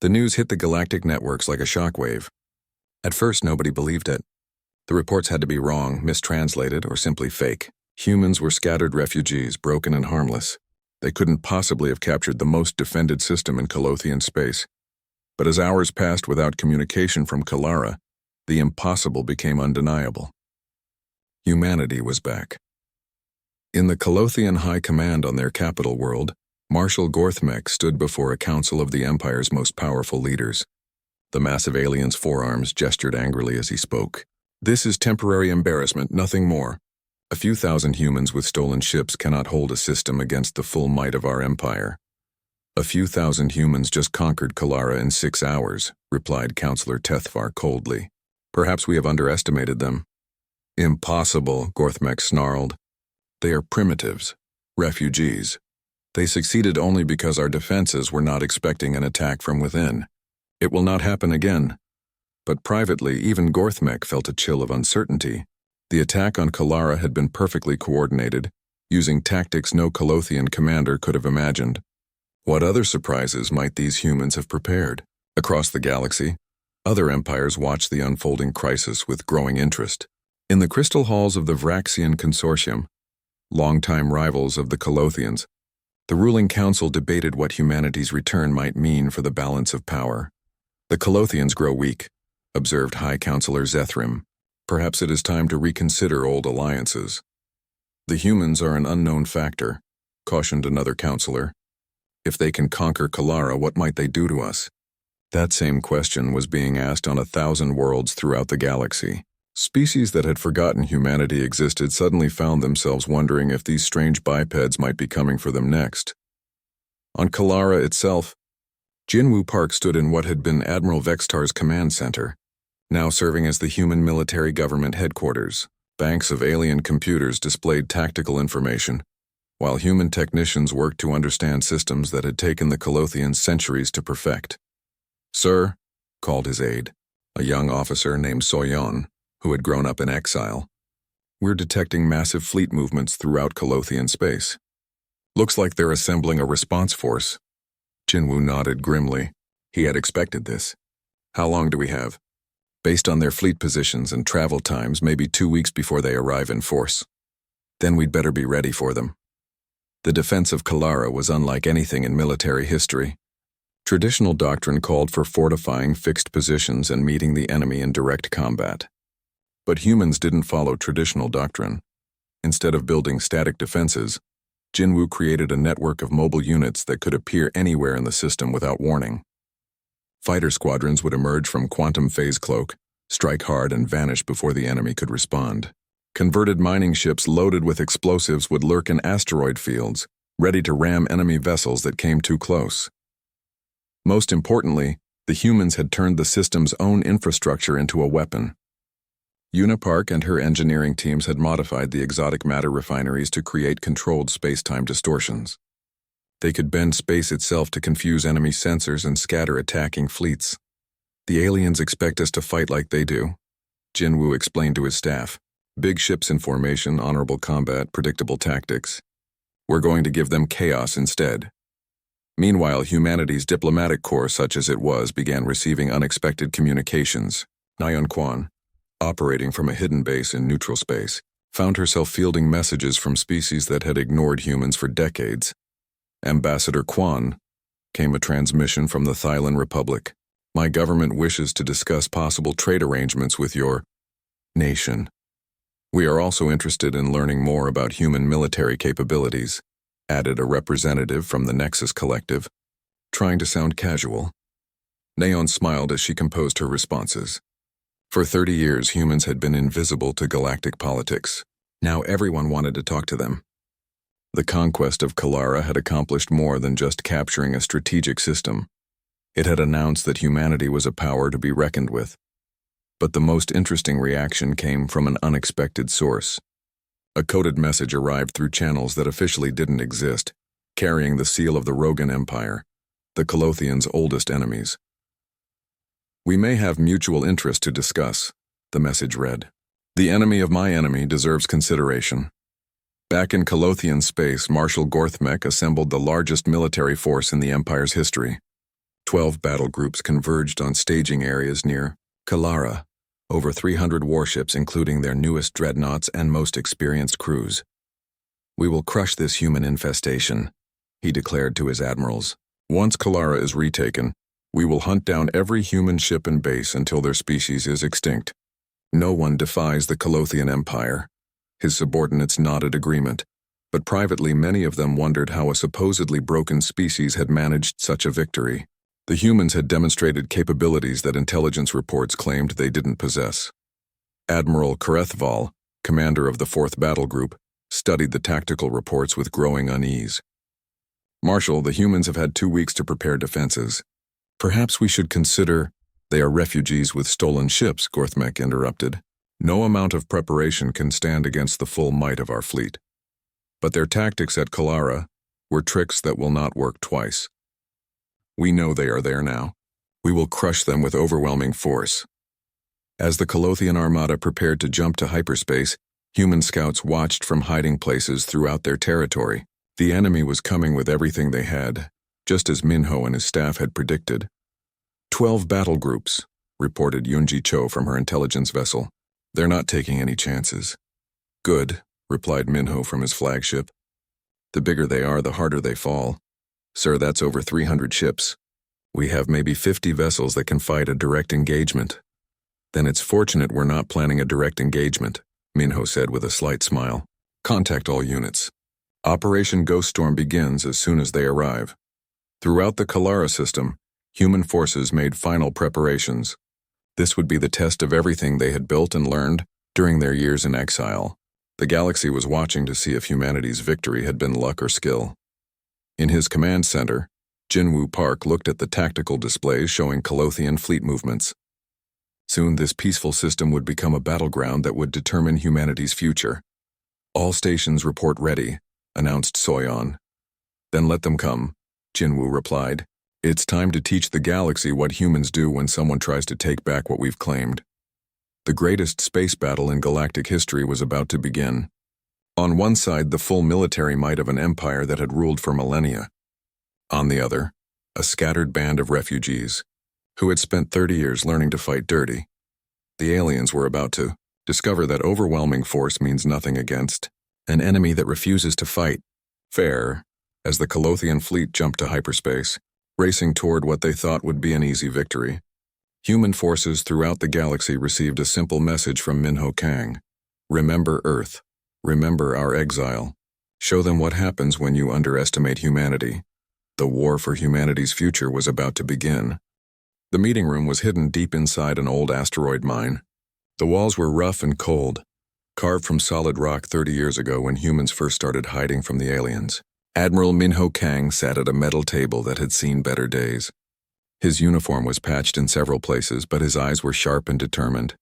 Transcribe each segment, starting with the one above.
The news hit the galactic networks like a shockwave. At first, nobody believed it. The reports had to be wrong, mistranslated, or simply fake. Humans were scattered refugees, broken and harmless. They couldn't possibly have captured the most defended system in Calothian space. But as hours passed without communication from Kalara, the impossible became undeniable. Humanity was back. In the Calothian High Command on their capital world, Marshal Gorthmek stood before a council of the Empire's most powerful leaders. The massive alien's forearms gestured angrily as he spoke. "This is temporary embarrassment, nothing more. A few thousand humans with stolen ships cannot hold a system against the full might of our empire." "A few thousand humans just conquered Kalara in 6 hours," replied Councillor Tethvar coldly. "Perhaps we have underestimated them." "Impossible," Gorthmek snarled. "They are primitives, refugees. They succeeded only because our defenses were not expecting an attack from within. It will not happen again." But privately, even Gorthmek felt a chill of uncertainty. The attack on Kalara had been perfectly coordinated, using tactics no Calothian commander could have imagined. What other surprises might these humans have prepared? Across the galaxy, other empires watched the unfolding crisis with growing interest. In the crystal halls of the Vraxian Consortium, longtime rivals of the Calothians, the ruling council debated what humanity's return might mean for the balance of power. "The Calothians grow weak," observed High Councillor Zethrim. "Perhaps it is time to reconsider old alliances." "The humans are an unknown factor," cautioned another councillor. "If they can conquer Kalara, what might they do to us?" That same question was being asked on 1,000 worlds throughout the galaxy. Species that had forgotten humanity existed suddenly found themselves wondering if these strange bipeds might be coming for them next. On Kalara itself, Jinwu Park stood in what had been Admiral Vextar's command center, now serving as the human military government headquarters. Banks of alien computers displayed tactical information, while human technicians worked to understand systems that had taken the Calothians centuries to perfect. "Sir," called his aide, a young officer named Soyon, who had grown up in exile, "we're detecting massive fleet movements throughout Calothian space. Looks like they're assembling a response force." Jinwu nodded grimly. He had expected this. "How long do we have?" "Based on their fleet positions and travel times, maybe 2 weeks before they arrive in force. Then we'd better be ready for them." The defense of Kalara was unlike anything in military history. Traditional doctrine called for fortifying fixed positions and meeting the enemy in direct combat. But humans didn't follow traditional doctrine. Instead of building static defenses, Jinwu created a network of mobile units that could appear anywhere in the system without warning. Fighter squadrons would emerge from quantum phase cloak, strike hard, and vanish before the enemy could respond. Converted mining ships loaded with explosives would lurk in asteroid fields, ready to ram enemy vessels that came too close. Most importantly, the humans had turned the system's own infrastructure into a weapon. Unipark and her engineering teams had modified the exotic matter refineries to create controlled space-time distortions. They could bend space itself to confuse enemy sensors and scatter attacking fleets. "The aliens expect us to fight like they do," Jinwu explained to his staff. "Big ships in formation, honorable combat, predictable tactics. We're going to give them chaos instead." Meanwhile, humanity's diplomatic corps, such as it was, began receiving unexpected communications. Nyan Quan, operating from a hidden base in neutral space, found herself fielding messages from species that had ignored humans for decades. "Ambassador Quan," came a transmission from the Thailand Republic. "My government wishes to discuss possible trade arrangements with your nation. We are also interested in learning more about human military capabilities," added a representative from the Nexus Collective, trying to sound casual. Naon smiled as she composed her responses. For 30 years, humans had been invisible to galactic politics. Now everyone wanted to talk to them. The conquest of Kalara had accomplished more than just capturing a strategic system. It had announced that humanity was a power to be reckoned with. But the most interesting reaction came from an unexpected source. A coded message arrived through channels that officially didn't exist, carrying the seal of the Rogan Empire, the Calothians' oldest enemies. "We may have mutual interest to discuss," the message read. "The enemy of my enemy deserves consideration." Back in Calothian space, Marshal Gorthmek assembled the largest military force in the Empire's history. 12 battle groups converged on staging areas near Kalara, over 300 warships including their newest dreadnoughts and most experienced crews. "We will crush this human infestation," he declared to his admirals. "Once Kalara is retaken, we will hunt down every human ship and base until their species is extinct." No one defies the Colothian Empire. His subordinates nodded agreement, but privately many of them wondered how a supposedly broken species had managed such a victory. The humans had demonstrated capabilities that intelligence reports claimed they didn't possess. Admiral Karethval, commander of the 4th Battle Group, studied the tactical reports with growing unease. "Marshal, the humans have had 2 weeks to prepare defenses. Perhaps we should consider—" "They are refugees with stolen ships," Gorthmek interrupted. "No amount of preparation can stand against the full might of our fleet. But their tactics at Kalara were tricks that will not work twice. We know they are there now. We will crush them with overwhelming force." As the Colothian armada prepared to jump to hyperspace, human scouts watched from hiding places throughout their territory. The enemy was coming with everything they had, just as Minho and his staff had predicted. 12 battle groups, reported Yunji Cho from her intelligence vessel. "They're not taking any chances." "Good," replied Minho from his flagship. "The bigger they are, the harder they fall. Sir, that's over 300 ships. We have maybe 50 vessels that can fight a direct engagement." "Then it's fortunate we're not planning a direct engagement," Minho said with a slight smile. "Contact all units. Operation Ghost Storm begins as soon as they arrive." Throughout the Kalara system, human forces made final preparations. This would be the test of everything they had built and learned during their years in exile. The galaxy was watching to see if humanity's victory had been luck or skill. In his command center, Jinwoo Park looked at the tactical displays showing Colothian fleet movements. Soon this peaceful system would become a battleground that would determine humanity's future. "All stations report ready," announced Soyeon. "Then let them come," Jinwoo replied. "It's time to teach the galaxy what humans do when someone tries to take back what we've claimed." The greatest space battle in galactic history was about to begin. On one side, the full military might of an empire that had ruled for millennia. On the other, a scattered band of refugees who had spent 30 years learning to fight dirty. The aliens were about to discover that overwhelming force means nothing against an enemy that refuses to fight fair, as the Colothian fleet jumped to hyperspace, racing toward what they thought would be an easy victory. Human forces throughout the galaxy received a simple message from Minho Kang. "Remember Earth. Remember our exile. Show them what happens when you underestimate humanity." The war for humanity's future was about to begin. The meeting room was hidden deep inside an old asteroid mine. The walls were rough and cold, carved from solid rock 30 years ago when humans first started hiding from the aliens. Admiral Minho Kang sat at a metal table that had seen better days. His uniform was patched in several places, but his eyes were sharp and determined.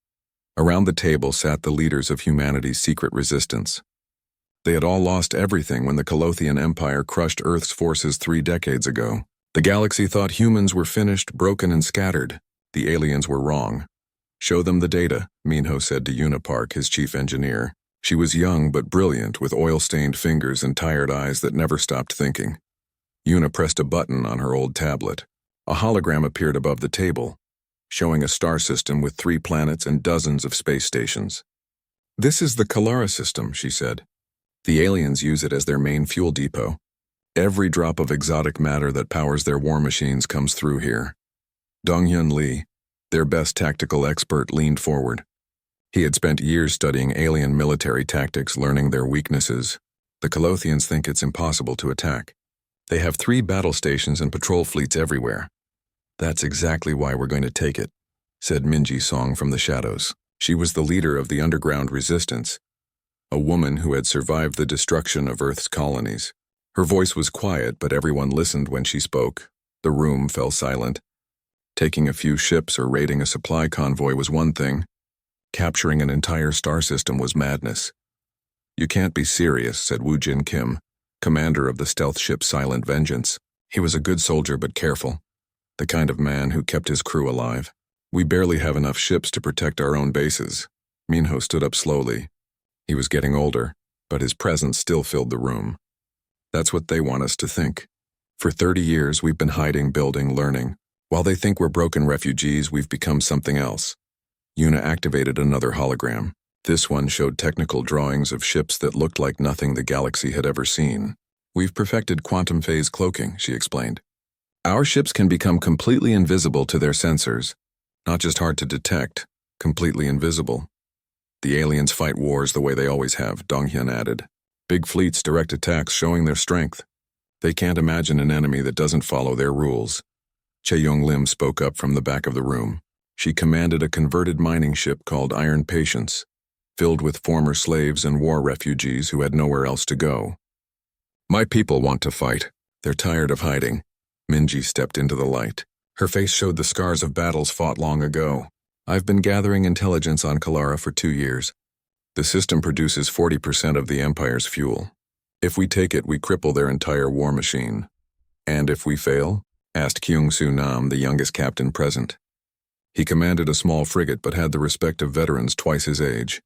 Around the table sat the leaders of humanity's secret resistance. They had all lost everything when the Colothian Empire crushed Earth's forces 3 decades ago. The galaxy thought humans were finished, broken, and scattered. The aliens were wrong. "Show them the data," Minho said to Unipark, his chief engineer. She was young but brilliant, with oil-stained fingers and tired eyes that never stopped thinking. Una pressed a button on her old tablet. A hologram appeared above the table, showing a star system with 3 planets and dozens of space stations. "This is the Kalara system," she said. "The aliens use it as their main fuel depot. Every drop of exotic matter that powers their war machines comes through here." Donghyun Lee, their best tactical expert, leaned forward. He had spent years studying alien military tactics, learning their weaknesses. "The Colothians think it's impossible to attack. They have 3 battle stations and patrol fleets everywhere." "That's exactly why we're going to take it," said Minji Song from the shadows. She was the leader of the underground resistance, a woman who had survived the destruction of Earth's colonies. Her voice was quiet, but everyone listened when she spoke. The room fell silent. Taking a few ships or raiding a supply convoy was one thing. Capturing an entire star system was madness. "You can't be serious," said Woo Jin Kim, commander of the stealth ship Silent Vengeance. He was a good soldier but careful, the kind of man who kept his crew alive. "We barely have enough ships to protect our own bases." Minho stood up slowly. He was getting older, but his presence still filled the room. "That's what they want us to think. For 30 years we've been hiding, building, learning. While they think we're broken refugees, we've become something else. Yuna activated another hologram. This one showed technical drawings of ships that looked like nothing the galaxy had ever seen. We've perfected quantum phase cloaking, she explained. Our ships can become completely invisible to their sensors. Not just hard to detect, completely invisible. The aliens fight wars the way they always have, Donghyun added. Big fleets, direct attacks showing their strength. They can't imagine an enemy that doesn't follow their rules. Chae-Young Lim spoke up from the back of the room. She commanded a converted mining ship called Iron Patience, filled with former slaves and war refugees who had nowhere else to go. My people want to fight. They're tired of hiding. Minji stepped into the light. Her face showed the scars of battles fought long ago. I've been gathering intelligence on Kalara for 2 years. The system produces 40% of the Empire's fuel. If we take it, we cripple their entire war machine. And if we fail? Asked Kyung-Soo Nam, the youngest captain present. He commanded a small frigate but had the respect of veterans twice his age.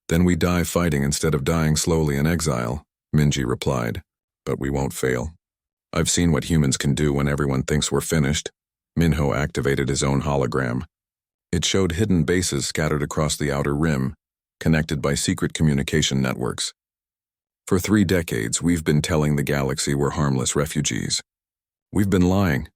Then we die fighting instead of dying slowly in exile, Minji replied. But we won't fail. I've seen what humans can do when everyone thinks we're finished. Minho activated his own hologram. It showed hidden bases scattered across the outer rim, connected by secret communication networks. For 3 decades, we've been telling the galaxy we're harmless refugees. We've been lying.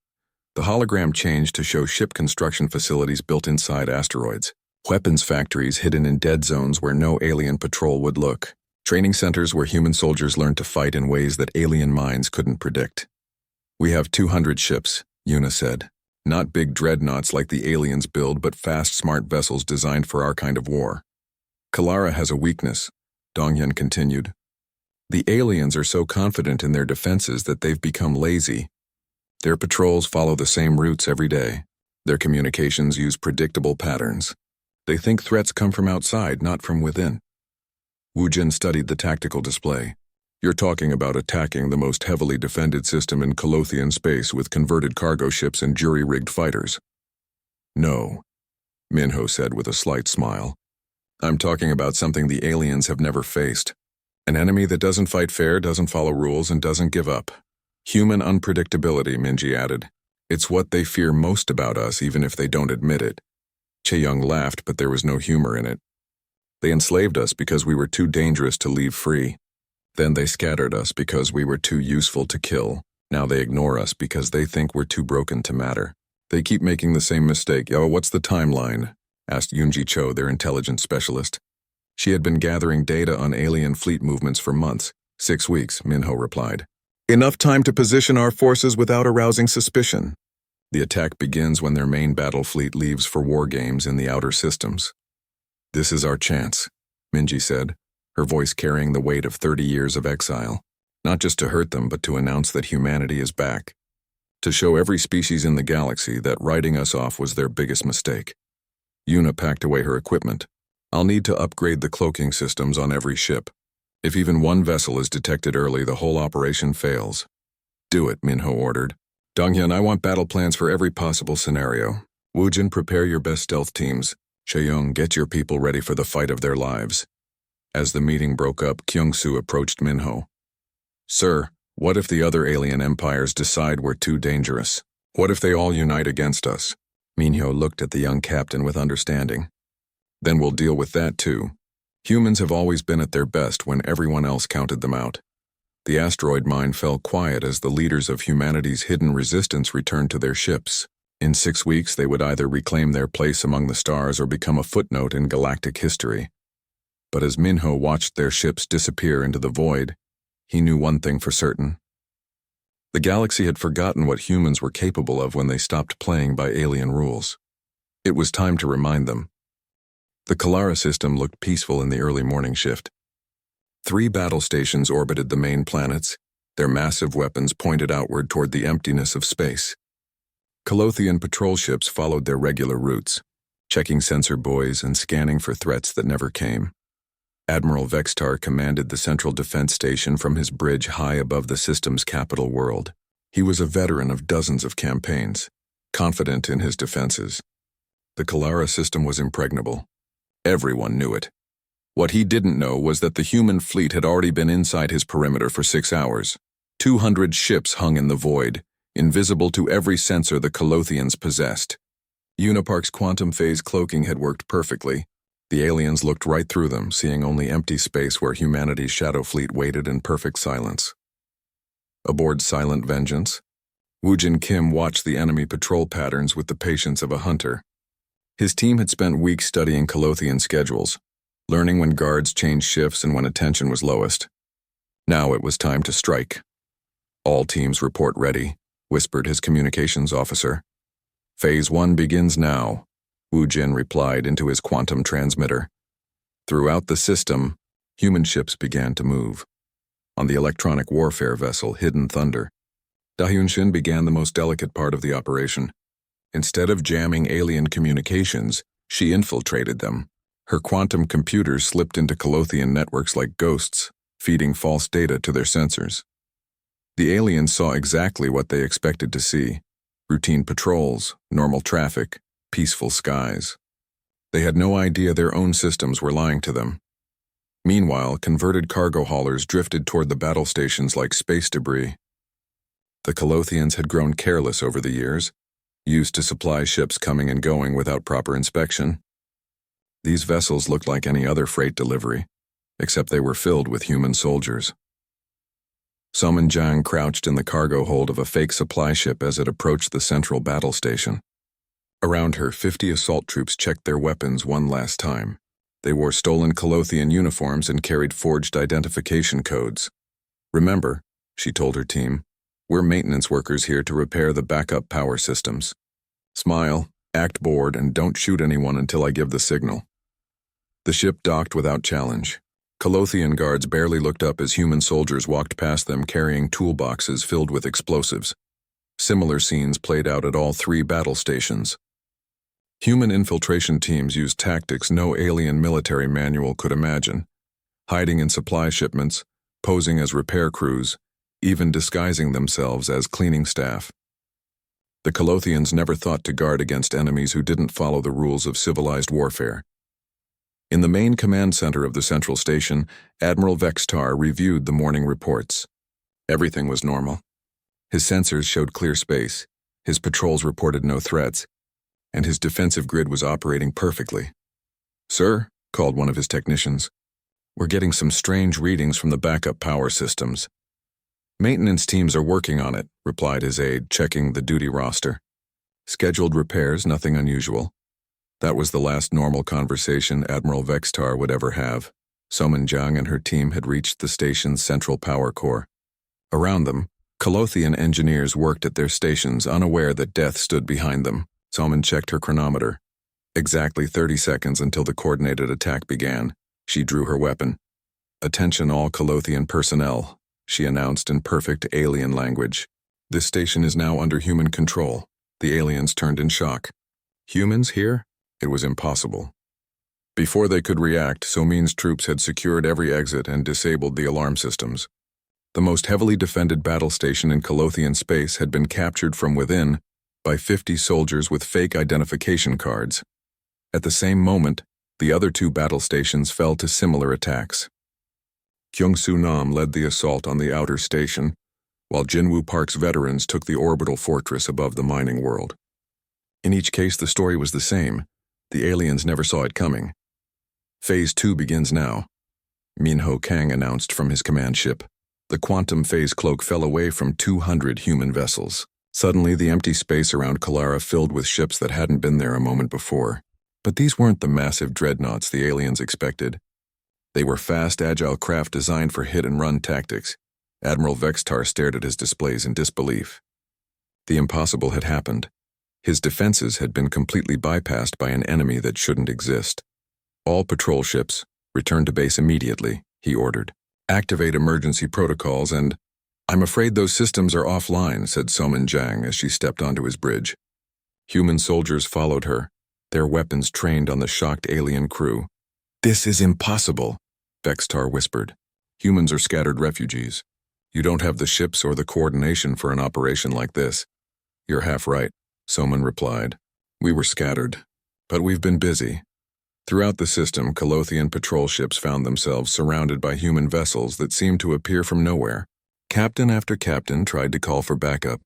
The hologram changed to show ship construction facilities built inside asteroids, weapons factories hidden in dead zones where no alien patrol would look, training centers where human soldiers learned to fight in ways that alien minds couldn't predict. We have 200 ships, Yuna said. Not big dreadnoughts like the aliens build, but fast, smart vessels designed for our kind of war. Kalara has a weakness, Donghyun continued. The aliens are so confident in their defenses that they've become lazy. Their patrols follow the same routes every day. Their communications use predictable patterns. They think threats come from outside, not from within. Wu Jin studied the tactical display. You're talking about attacking the most heavily defended system in Colothian space with converted cargo ships and jury-rigged fighters. No, Minho said with a slight smile. I'm talking about something the aliens have never faced. An enemy that doesn't fight fair, doesn't follow rules, and doesn't give up. Human unpredictability, Minji added. It's what they fear most about us, even if they don't admit it. Chae-Young laughed, but there was no humor in it. They enslaved us because we were too dangerous to leave free. Then they scattered us because we were too useful to kill. Now they ignore us because they think we're too broken to matter. They keep making the same mistake. Oh, what's the timeline? Asked Yoonji Cho, their intelligence specialist. She had been gathering data on alien fleet movements for months. 6 weeks, Minho replied. Enough time to position our forces without arousing suspicion. The attack begins when their main battle fleet leaves for war games in the outer systems. This is our chance, Minji said, her voice carrying the weight of 30 years of exile. Not just to hurt them, but to announce that humanity is back. To show every species in the galaxy that writing us off was their biggest mistake. Yuna packed away her equipment. I'll need to upgrade the cloaking systems on every ship. If even one vessel is detected early, the whole operation fails. Do it, Minho ordered. Donghyun, I want battle plans for every possible scenario. Woojin, prepare your best stealth teams. Chae-Young, get your people ready for the fight of their lives. As the meeting broke up, Kyung-Soo approached Minho. Sir, what if the other alien empires decide we're too dangerous? What if they all unite against us? Minho looked at the young captain with understanding. Then we'll deal with that too. Humans have always been at their best when everyone else counted them out. The asteroid mine fell quiet as the leaders of humanity's hidden resistance returned to their ships. In 6 weeks, they would either reclaim their place among the stars or become a footnote in galactic history. But as Minho watched their ships disappear into the void, he knew one thing for certain. The galaxy had forgotten what humans were capable of when they stopped playing by alien rules. It was time to remind them. The Kalara system looked peaceful in the early morning shift. 3 battle stations orbited the main planets, their massive weapons pointed outward toward the emptiness of space. Colothian patrol ships followed their regular routes, checking sensor buoys and scanning for threats that never came. Admiral Vextar commanded the Central Defense Station from his bridge high above the system's capital world. He was a veteran of dozens of campaigns, confident in his defenses. The Kalara system was impregnable. Everyone knew it. What he didn't know was that the human fleet had already been inside his perimeter for 6 hours. 200 ships hung in the void, invisible to every sensor the Colothians possessed. Unipark's quantum phase cloaking had worked perfectly. The aliens looked right through them, seeing only empty space where humanity's shadow fleet waited in perfect silence. Aboard Silent Vengeance, Woojin Kim watched the enemy patrol patterns with the patience of a hunter. His team had spent weeks studying Colothian schedules, learning when guards changed shifts and when attention was lowest. Now it was time to strike. "All teams report ready," whispered his communications officer. "Phase 1 begins now," Woojin replied into his quantum transmitter. Throughout the system, human ships began to move. On the electronic warfare vessel Hidden Thunder, Dahyunshin began the most delicate part of the operation. Instead of jamming alien communications, she infiltrated them. Her quantum computers slipped into Colothian networks like ghosts, feeding false data to their sensors. The aliens saw exactly what they expected to see: routine patrols, normal traffic, peaceful skies. They had no idea their own systems were lying to them. Meanwhile, converted cargo haulers drifted toward the battle stations like space debris. The Colothians had grown careless over the years, used to supply ships coming and going without proper inspection. These vessels looked like any other freight delivery, except they were filled with human soldiers. Soman Jang crouched in the cargo hold of a fake supply ship as it approached the central battle station. Around her, 50 assault troops checked their weapons one last time. They wore stolen Colothian uniforms and carried forged identification codes. "Remember," she told her team, "we're maintenance workers here to repair the backup power systems. Smile, act bored, and don't shoot anyone until I give the signal." The ship docked without challenge. Colothian guards barely looked up as human soldiers walked past them carrying toolboxes filled with explosives. Similar scenes played out at all 3 battle stations. Human infiltration teams used tactics no alien military manual could imagine, hiding in supply shipments, posing as repair crews, even disguising themselves as cleaning staff. The Colothians never thought to guard against enemies who didn't follow the rules of civilized warfare. In the main command center of the central station, Admiral Vextar reviewed the morning reports. Everything was normal. His sensors showed clear space, his patrols reported no threats, and his defensive grid was operating perfectly. "Sir," called one of his technicians, "we're getting some strange readings from the backup power systems." "Maintenance teams are working on it," replied his aide, checking the duty roster. "Scheduled repairs, nothing unusual." That was the last normal conversation Admiral Vextar would ever have. Soman Jang and her team had reached the station's central power core. Around them, Colothian engineers worked at their stations, unaware that death stood behind them. Soman checked her chronometer. Exactly 30 seconds until the coordinated attack began. She drew her weapon. "Attention all Colothian personnel," she announced in perfect alien language. "This station is now under human control." The aliens turned in shock. Humans here? It was impossible. Before they could react, Somin's troops had secured every exit and disabled the alarm systems. The most heavily defended battle station in Colothian space had been captured from within by 50 soldiers with fake identification cards. At the same moment, the other 2 battle stations fell to similar attacks. Kyungsoo Nam led the assault on the outer station, while Jinwoo Park's veterans took the orbital fortress above the mining world. In each case, the story was the same. The aliens never saw it coming. "Phase 2 begins now," Minho Kang announced from his command ship. The quantum phase cloak fell away from 200 human vessels. Suddenly, the empty space around Kalara filled with ships that hadn't been there a moment before. But these weren't the massive dreadnoughts the aliens expected. They were fast, agile craft designed for hit-and-run tactics. Admiral Vextar stared at his displays in disbelief. The impossible had happened. His defenses had been completely bypassed by an enemy that shouldn't exist. "All patrol ships, return to base immediately," he ordered. "Activate emergency protocols and—" "I'm afraid those systems are offline," said Soman Jang as she stepped onto his bridge. Human soldiers followed her, their weapons trained on the shocked alien crew. "This is impossible," Vextar whispered. "Humans are scattered refugees. You don't have the ships or the coordination for an operation like this." "You're half right," Soman replied. "We were scattered, but we've been busy." Throughout the system, Colothian patrol ships found themselves surrounded by human vessels that seemed to appear from nowhere. Captain after captain tried to call for backup.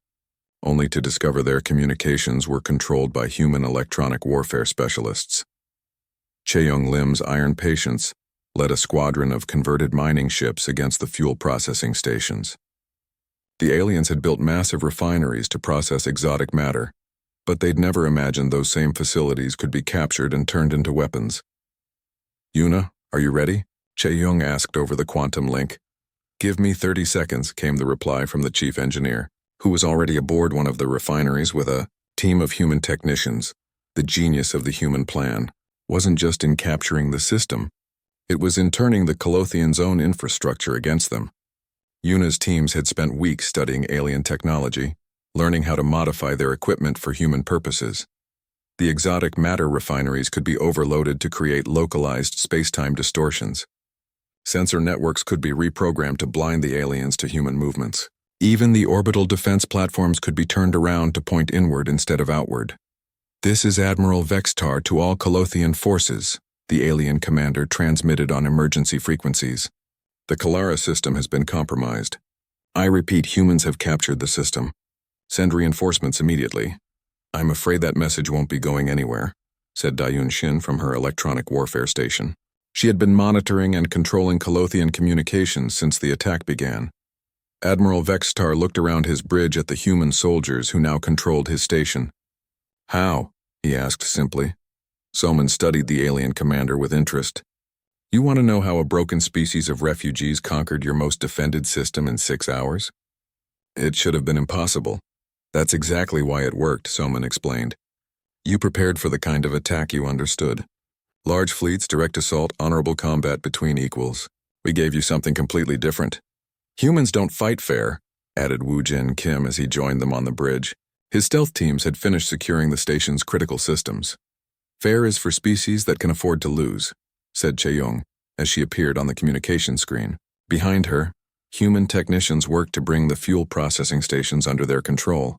only to discover their communications were controlled by human electronic warfare specialists. Chae-Young Lim's iron patience led a squadron of converted mining ships against the fuel processing stations. The aliens had built massive refineries to process exotic matter, but they'd never imagined those same facilities could be captured and turned into weapons. "Yuna, are you ready?" Chae-Young asked over the quantum link. "Give me 30 seconds, came the reply from the chief engineer, who was already aboard one of the refineries with a team of human technicians. The genius of the human plan wasn't just in capturing the system, it was in turning the Colothians' own infrastructure against them. Yuna's teams had spent weeks studying alien technology, learning how to modify their equipment for human purposes. The exotic matter refineries could be overloaded to create localized space-time distortions. Sensor networks could be reprogrammed to blind the aliens to human movements. Even the orbital defense platforms could be turned around to point inward instead of outward. "This is Admiral Vextar to all Colothian forces," the alien commander transmitted on emergency frequencies. "The Kalara system has been compromised. I repeat, humans have captured the system. Send reinforcements immediately." "I'm afraid that message won't be going anywhere," said Dayun Shin from her electronic warfare station. She had been monitoring and controlling Colothian communications since the attack began. Admiral Vextar looked around his bridge at the human soldiers who now controlled his station. "How?" he asked simply. Soman studied the alien commander with interest. "You want to know how a broken species of refugees conquered your most defended system in 6 hours? It should have been impossible. That's exactly why it worked," Soman explained. "You prepared for the kind of attack you understood. Large fleets, direct assault, honorable combat between equals. We gave you something completely different. Humans don't fight fair," added Woo-Jin Kim as he joined them on the bridge. His stealth teams had finished securing the station's critical systems. "Fair is for species that can afford to lose," said Chae-Young, as she appeared on the communication screen. Behind her, human technicians worked to bring the fuel processing stations under their control.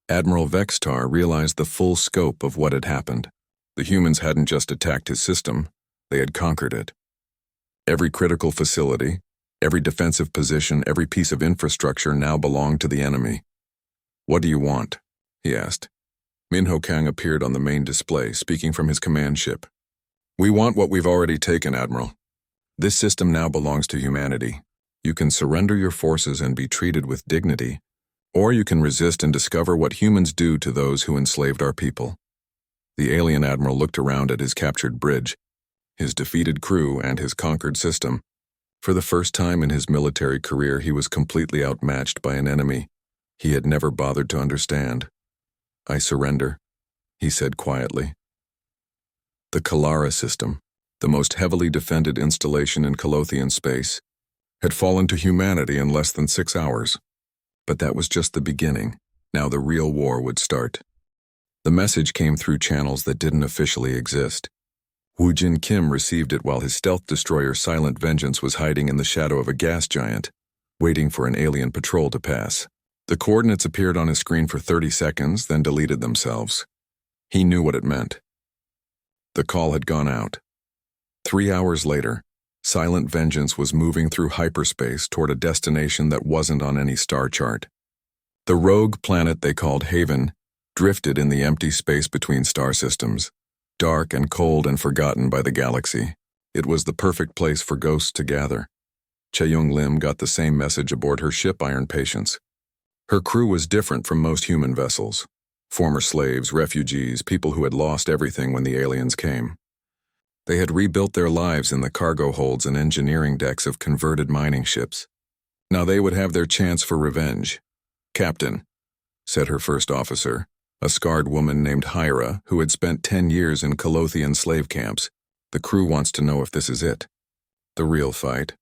Admiral Vextar realized the full scope of what had happened. The humans hadn't just attacked his system, they had conquered it. Every critical facility, every defensive position, every piece of infrastructure now belonged to the enemy. "What do you want?" he asked. Minho Kang appeared on the main display, speaking from his command ship. "We want what we've already taken, Admiral. This system now belongs to humanity. You can surrender your forces and be treated with dignity, or you can resist and discover what humans do to those who enslaved our people." The alien admiral looked around at his captured bridge, his defeated crew, and his conquered system. For the first time in his military career, he was completely outmatched by an enemy he had never bothered to understand. "I surrender," he said quietly. The Kalara system, the most heavily defended installation in Colothian space, had fallen to humanity in less than 6 hours. But that was just the beginning. Now the real war would start. The message came through channels that didn't officially exist. Woo-Jin Kim received it while his stealth destroyer Silent Vengeance was hiding in the shadow of a gas giant, waiting for an alien patrol to pass. The coordinates appeared on his screen for 30 seconds, then deleted themselves. He knew what it meant. The call had gone out. 3 hours later, Silent Vengeance was moving through hyperspace toward a destination that wasn't on any star chart. The rogue planet they called Haven drifted in the empty space between star systems, dark and cold and forgotten by the galaxy. It was the perfect place for ghosts to gather. Chae-Young Lim got the same message aboard her ship Iron Patience. Her crew was different from most human vessels. Former slaves, refugees, people who had lost everything when the aliens came. They had rebuilt their lives in the cargo holds and engineering decks of converted mining ships. Now they would have their chance for revenge. "Captain," said her first officer, a scarred woman named Hyra who had spent 10 years in Colothian slave camps. "The crew wants to know if this is it. The real fight."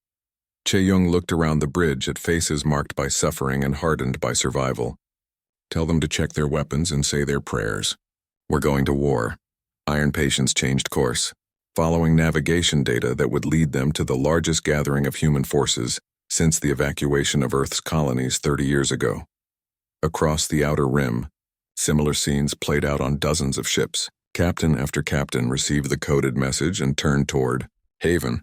Chae-Young looked around the bridge at faces marked by suffering and hardened by survival. "Tell them to check their weapons and say their prayers. We're going to war." Iron Patience changed course, following navigation data that would lead them to the largest gathering of human forces since the evacuation of Earth's colonies 30 years ago. Across the outer rim, similar scenes played out on dozens of ships. Captain after captain received the coded message and turned toward Haven.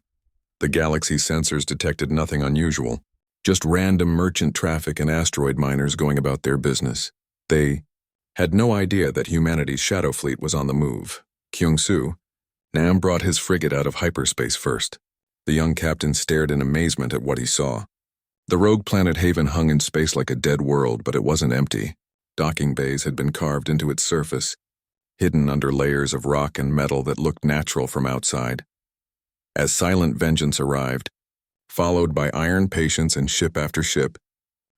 The galaxy's sensors detected nothing unusual, just random merchant traffic and asteroid miners going about their business. They had no idea that humanity's shadow fleet was on the move. Kyung-soo, Nam brought his frigate out of hyperspace first. The young captain stared in amazement at what he saw. The rogue planet Haven hung in space like a dead world, but it wasn't empty. Docking bays had been carved into its surface, hidden under layers of rock and metal that looked natural from outside. As silent vengeance arrived, followed by iron patience and ship after ship,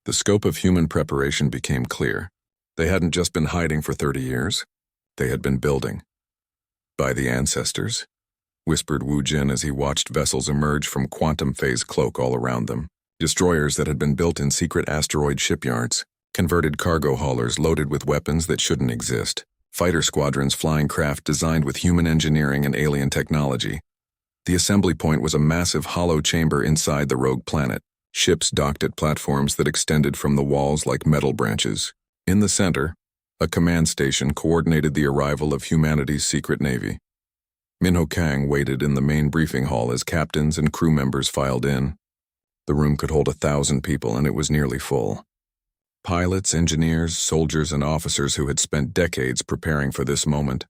the scope of human preparation became clear. They hadn't just been hiding for 30 years. They had been building. By the ancestors, whispered Wu Jin as he watched vessels emerge from quantum phase cloak all around them. Destroyers that had been built in secret asteroid shipyards, converted cargo haulers loaded with weapons that shouldn't exist, fighter squadrons flying craft designed with human engineering and alien technology. The assembly point was a massive hollow chamber inside the rogue planet. Ships docked at platforms that extended from the walls like metal branches. In the center, a command station coordinated the arrival of humanity's secret navy. Minho Kang waited in the main briefing hall as captains and crew members filed in. The room could hold 1,000 people, and it was nearly full. Pilots, engineers, soldiers, and officers who had spent decades preparing for this moment.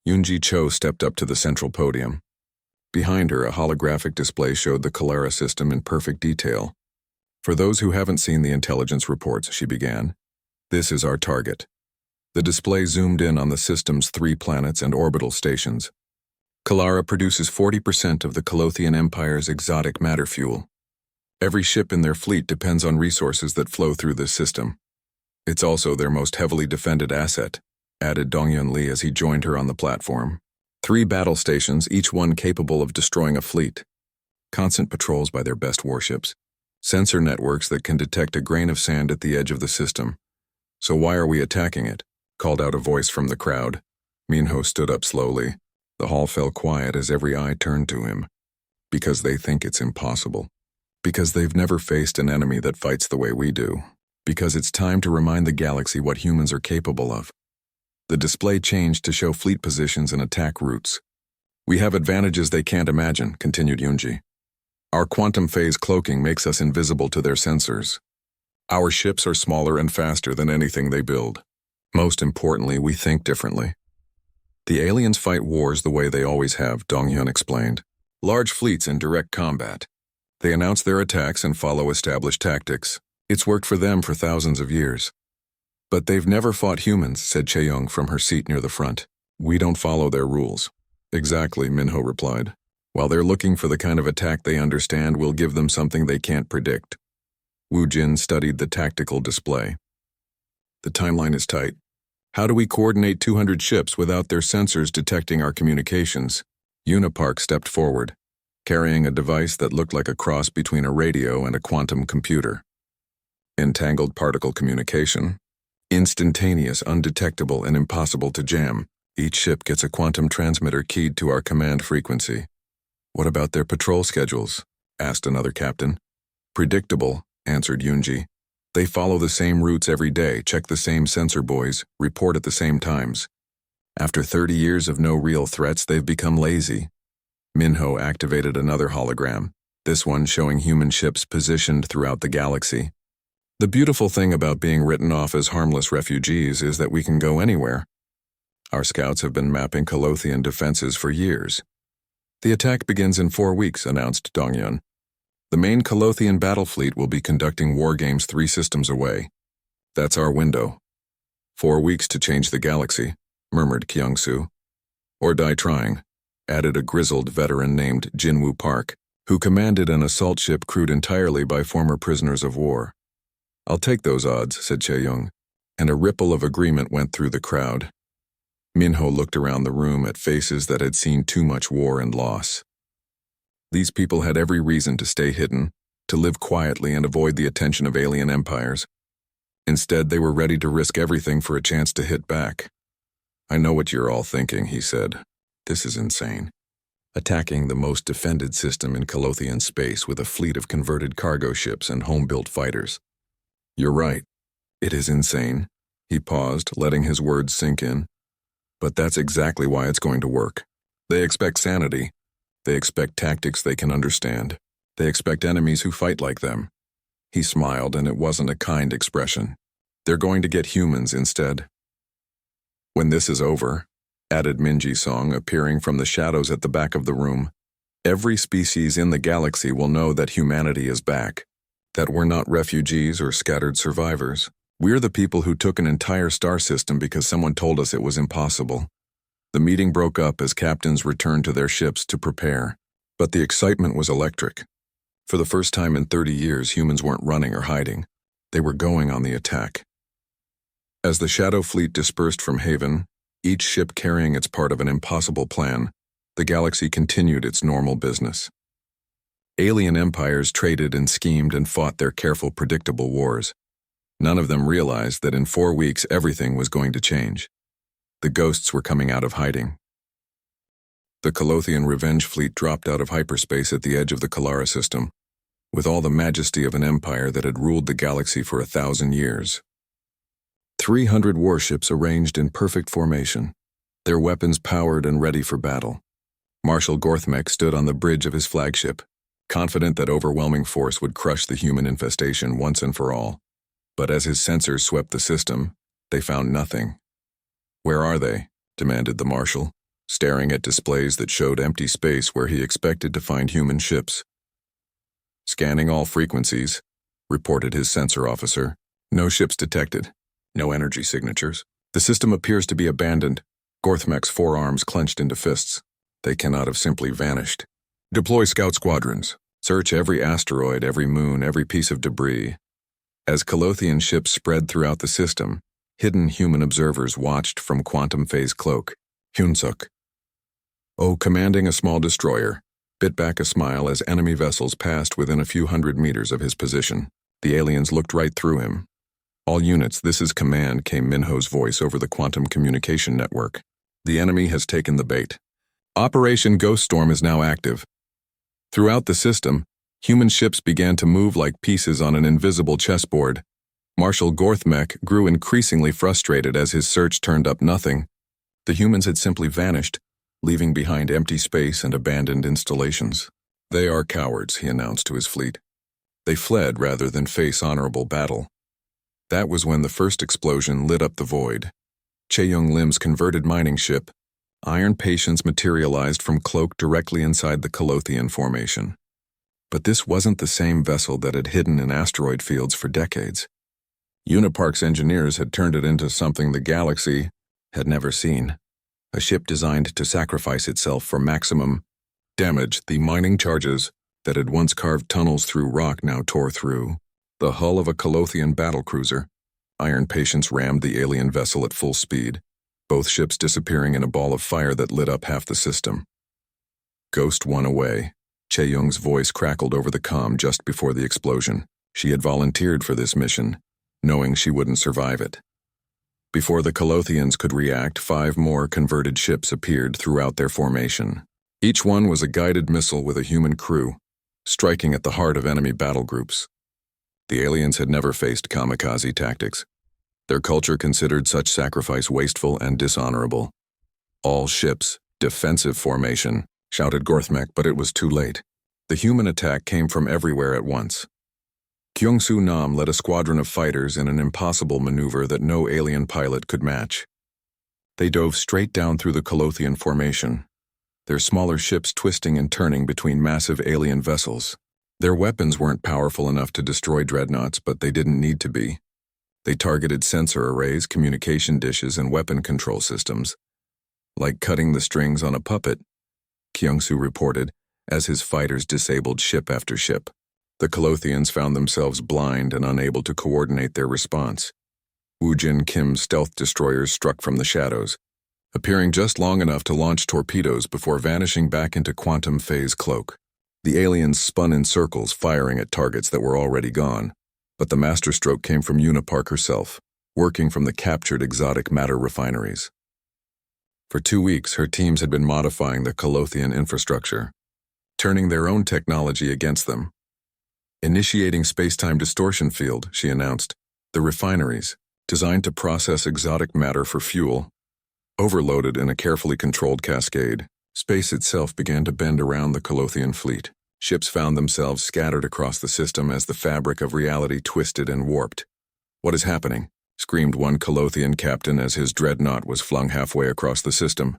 Yoonji Cho stepped up to the central podium. Behind her, a holographic display showed the Kalara system in perfect detail. For those who haven't seen the intelligence reports, she began, this is our target. The display zoomed in on the system's 3 planets and orbital stations. Kalara produces 40% of the Colothian Empire's exotic matter fuel. Every ship in their fleet depends on resources that flow through this system. It's also their most heavily defended asset, added Dongyun Lee as he joined her on the platform. 3 battle stations, each one capable of destroying a fleet. Constant patrols by their best warships. Sensor networks that can detect a grain of sand at the edge of the system. So why are we attacking it? Called out a voice from the crowd. Minho stood up slowly. The hall fell quiet as every eye turned to him. Because they think it's impossible. Because they've never faced an enemy that fights the way we do. Because it's time to remind the galaxy what humans are capable of. The display changed to show fleet positions and attack routes. We have advantages they can't imagine, continued Yoonji. Our quantum phase cloaking makes us invisible to their sensors. Our ships are smaller and faster than anything they build. Most importantly, we think differently. The aliens fight wars the way they always have, Donghyun explained. Large fleets in direct combat. They announce their attacks and follow established tactics. It's worked for them for thousands of years. But they've never fought humans, said Chaeyoung from her seat near the front. We don't follow their rules. Exactly, Minho replied. While they're looking for the kind of attack they understand, we'll give them something they can't predict. Wu Jin studied the tactical display. The timeline is tight. How do we coordinate 200 ships without their sensors detecting our communications? Unipark stepped forward, carrying a device that looked like a cross between a radio and a quantum computer. Entangled particle communication. Instantaneous, undetectable, and impossible to jam. Each ship gets a quantum transmitter keyed to our command frequency. What about their patrol schedules? Asked another captain. Predictable, answered Yoonji. They follow the same routes every day, check the same sensor buoys, report at the same times. After 30 years of no real threats, they've become lazy. Minho activated another hologram, this one showing human ships positioned throughout the galaxy. The beautiful thing about being written off as harmless refugees is that we can go anywhere. Our scouts have been mapping Colothian defenses for years. The attack begins in 4 weeks, announced Dongyun. The main Colothian battle fleet will be conducting war games 3 systems away. That's our window. 4 weeks to change the galaxy, murmured Kyung-soo. Or die trying, added a grizzled veteran named Jinwoo Park, who commanded an assault ship crewed entirely by former prisoners of war. I'll take those odds, said Chaeyoung, and a ripple of agreement went through the crowd. Minho looked around the room at faces that had seen too much war and loss. These people had every reason to stay hidden, to live quietly and avoid the attention of alien empires. Instead, they were ready to risk everything for a chance to hit back. I know what you're all thinking, he said. This is insane. Attacking the most defended system in Colothian space with a fleet of converted cargo ships and home-built fighters. You're right. It is insane. He paused, letting his words sink in. But that's exactly why it's going to work. They expect sanity. They expect tactics they can understand. They expect enemies who fight like them. He smiled, and it wasn't a kind expression. They're going to get humans instead. When this is over, added Minji Song, appearing from the shadows at the back of the room, every species in the galaxy will know that humanity is back, that we're not refugees or scattered survivors. We're the people who took an entire star system because someone told us it was impossible. The meeting broke up as captains returned to their ships to prepare, but the excitement was electric. For the first time in 30 years, humans weren't running or hiding. They were going on the attack. As the Shadow Fleet dispersed from Haven, each ship carrying its part of an impossible plan, the galaxy continued its normal business. Alien empires traded and schemed and fought their careful, predictable wars. None of them realized that in 4 weeks everything was going to change. The ghosts were coming out of hiding. The Colothian Revenge Fleet dropped out of hyperspace at the edge of the Kalara system, with all the majesty of an empire that had ruled the galaxy for 1,000 years. 300 warships arranged in perfect formation, their weapons powered and ready for battle. Marshal Gorthmek stood on the bridge of his flagship, confident that overwhelming force would crush the human infestation once and for all. But as his sensors swept the system, they found nothing. "Where are they?" demanded the Marshal, staring at displays that showed empty space where he expected to find human ships. "Scanning all frequencies," reported his sensor officer. "No ships detected. No energy signatures. The system appears to be abandoned." Gorthmek's forearms clenched into fists. "They cannot have simply vanished. Deploy scout squadrons. Search every asteroid, every moon, every piece of debris." As Colothian ships spread throughout the system, hidden human observers watched from quantum phase cloak. Hyunsuk, commanding a small destroyer, bit back a smile as enemy vessels passed within a few hundred meters of his position. The aliens looked right through him. "All units, this is command," came Minho's voice over the quantum communication network. "The enemy has taken the bait. Operation Ghost Storm is now active." Throughout the system, human ships began to move like pieces on an invisible chessboard. Marshal Gorthmek grew increasingly frustrated as his search turned up nothing. The humans had simply vanished, leaving behind empty space and abandoned installations. "They are cowards," he announced to his fleet. "They fled rather than face honorable battle." That was when the first explosion lit up the void. Chaeyoung Lim's converted mining ship, Iron Patience, materialized from cloak directly inside the Colothian formation. But this wasn't the same vessel that had hidden in asteroid fields for decades. Unipark's engineers had turned it into something the galaxy had never seen. A ship designed to sacrifice itself for maximum damage. The mining charges that had once carved tunnels through rock now tore through the hull of a Colothian battlecruiser. Iron Patience rammed the alien vessel at full speed, both ships disappearing in a ball of fire that lit up half the system. Ghost 1 away. Chaeyoung's voice crackled over the comm just before the explosion. She had volunteered for this mission, knowing she wouldn't survive it. Before the Colothians could react, 5 more converted ships appeared throughout their formation. Each one was a guided missile with a human crew, striking at the heart of enemy battle groups. The aliens had never faced kamikaze tactics. Their culture considered such sacrifice wasteful and dishonorable. "All ships, defensive formation," shouted Gorthmek, but it was too late. The human attack came from everywhere at once. Kyung-Soo Nam led a squadron of fighters in an impossible maneuver that no alien pilot could match. They dove straight down through the Colothian formation, their smaller ships twisting and turning between massive alien vessels. Their weapons weren't powerful enough to destroy dreadnoughts, but they didn't need to be. They targeted sensor arrays, communication dishes, and weapon control systems. "Like cutting the strings on a puppet," Kyung-Soo reported, as his fighters disabled ship after ship. The Colothians found themselves blind and unable to coordinate their response. Woojin Kim's stealth destroyers struck from the shadows, appearing just long enough to launch torpedoes before vanishing back into quantum phase cloak. The aliens spun in circles, firing at targets that were already gone. But the masterstroke came from Unipark herself, working from the captured exotic matter refineries. For 2 weeks, her teams had been modifying the Colothian infrastructure, turning their own technology against them. "Initiating space-time distortion field," she announced. The refineries, designed to process exotic matter for fuel, overloaded in a carefully controlled cascade. Space itself began to bend around the Colothian fleet. Ships found themselves scattered across the system as the fabric of reality twisted and warped. "What is happening?" screamed one Colothian captain as his dreadnought was flung halfway across the system.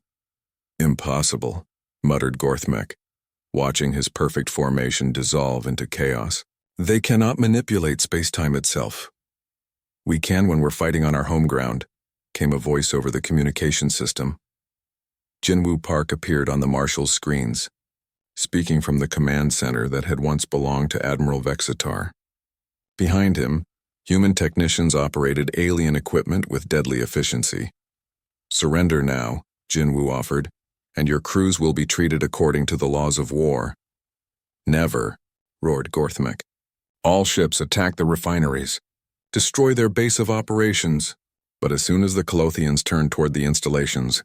Impossible, muttered Gorthmek, watching his perfect formation dissolve into chaos. They cannot manipulate space-time itself. We can when we're fighting on our home ground, came a voice over the communication system. Jinwoo Park appeared on the marshal's screens, speaking from the command center that had once belonged to Admiral Vexitar. Behind him, human technicians operated alien equipment with deadly efficiency. Surrender now, Jinwoo offered, and your crews will be treated according to the laws of war. Never, roared Gorthmek. All ships attack the refineries, destroy their base of operations. But as soon as the Colothians turned toward the installations,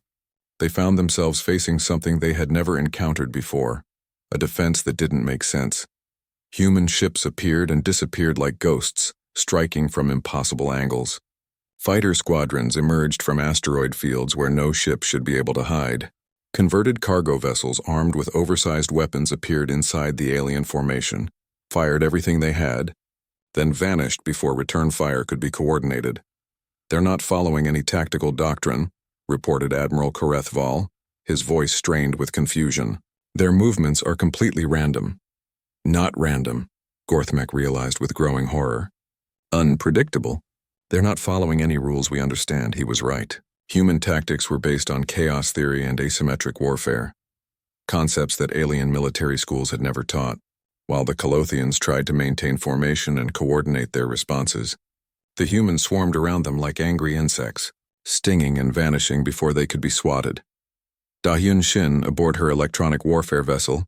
they found themselves facing something they had never encountered before, a defense that didn't make sense. Human ships appeared and disappeared like ghosts, striking from impossible angles. Fighter squadrons emerged from asteroid fields where no ship should be able to hide. Converted cargo vessels armed with oversized weapons appeared inside the alien formation, fired everything they had, then vanished before return fire could be coordinated. They're not following any tactical doctrine, reported Admiral Kareth Val, his voice strained with confusion. Their movements are completely random. Not random, Gorthmek realized with growing horror. Unpredictable. They're not following any rules we understand, he was right. Human tactics were based on chaos theory and asymmetric warfare, concepts that alien military schools had never taught, while the Colothians tried to maintain formation and coordinate their responses. The humans swarmed around them like angry insects, stinging and vanishing before they could be swatted. Da-Hyun Shin, aboard her electronic warfare vessel,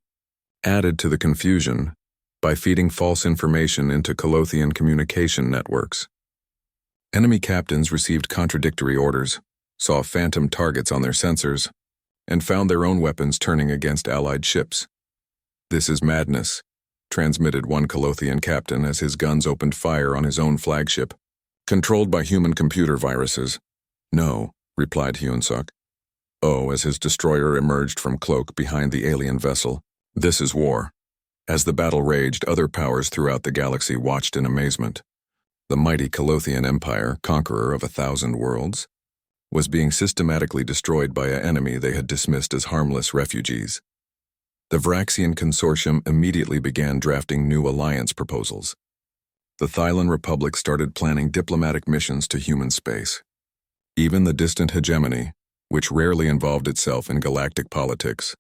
added to the confusion by feeding false information into Colothian communication networks. Enemy captains received contradictory orders, saw phantom targets on their sensors, and found their own weapons turning against Allied ships. This is madness, transmitted one Colothian captain as his guns opened fire on his own flagship. Controlled by human computer viruses. No, replied Hyunsuk. Oh, as his destroyer emerged from cloak behind the alien vessel. This is war. As the battle raged, other powers throughout the galaxy watched in amazement. The mighty Colothian Empire, conqueror of 1,000 worlds, was being systematically destroyed by an enemy they had dismissed as harmless refugees. The Vraxian Consortium immediately began drafting new alliance proposals. The Thailand Republic started planning diplomatic missions to human space. Even the distant hegemony, which rarely involved itself in galactic politics,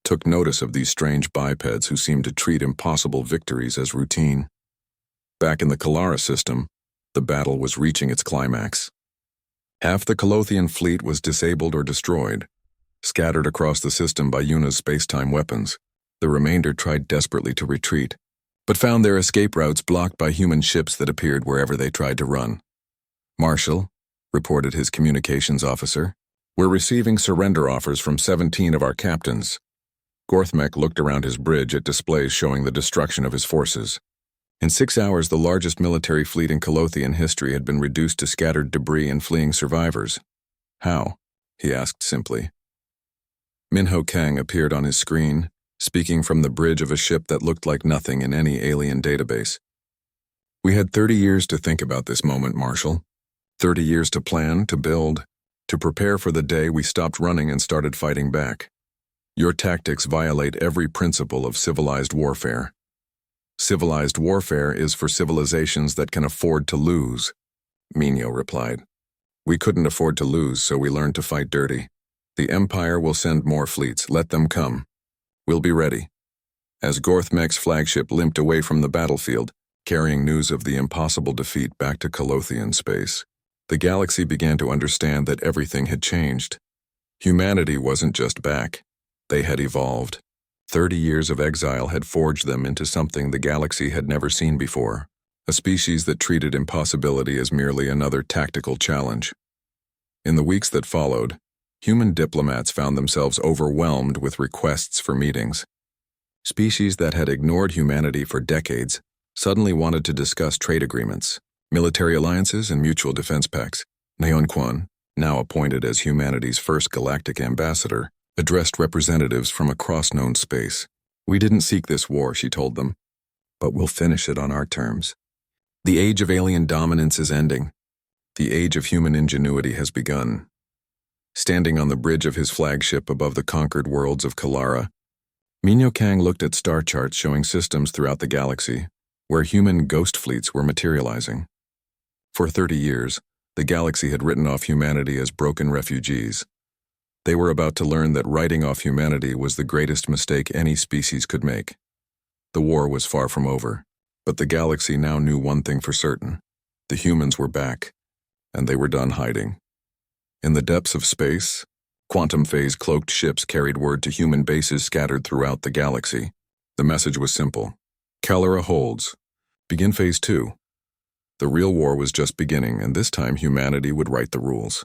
took notice of these strange bipeds who seemed to treat impossible victories as routine. Back in the Kalara system, the battle was reaching its climax. Half the Colothian fleet was disabled or destroyed, scattered across the system by Yuna's space-time weapons. The remainder tried desperately to retreat, but found their escape routes blocked by human ships that appeared wherever they tried to run. Marshal, reported his communications officer, we're receiving surrender offers from 17 of our captains. Gorthmek looked around his bridge at displays showing the destruction of his forces. In 6 hours, the largest military fleet in Colothian history had been reduced to scattered debris and fleeing survivors. How? He asked simply. Minho Kang appeared on his screen, speaking from the bridge of a ship that looked like nothing in any alien database. We had 30 years to think about this moment, Marshal. 30 years to plan, to build, to prepare for the day we stopped running and started fighting back. Your tactics violate every principle of civilized warfare. Civilized warfare is for civilizations that can afford to lose, Minho replied. We couldn't afford to lose, so we learned to fight dirty. The Empire will send more fleets, let them come. We'll be ready. As Gorthmek's flagship limped away from the battlefield, carrying news of the impossible defeat back to Colothian space, the galaxy began to understand that everything had changed. Humanity wasn't just back. They had evolved. 30 years of exile had forged them into something the galaxy had never seen before, a species that treated impossibility as merely another tactical challenge. In the weeks that followed, human diplomats found themselves overwhelmed with requests for meetings. Species that had ignored humanity for decades suddenly wanted to discuss trade agreements, military alliances, and mutual defense pacts. Naeon Kwon, now appointed as humanity's first galactic ambassador, addressed representatives from across known space. We didn't seek this war, she told them, but we'll finish it on our terms. The age of alien dominance is ending. The age of human ingenuity has begun. Standing on the bridge of his flagship above the conquered worlds of Kalara, Minyo Kang looked at star charts showing systems throughout the galaxy, where human ghost fleets were materializing. For 30 years, the galaxy had written off humanity as broken refugees. They were about to learn that writing off humanity was the greatest mistake any species could make. The war was far from over, but the galaxy now knew one thing for certain. The humans were back, and they were done hiding. In the depths of space, quantum phase cloaked ships carried word to human bases scattered throughout the galaxy. The message was simple. Kalara holds. Begin Phase 2. The real war was just beginning, and this time humanity would write the rules.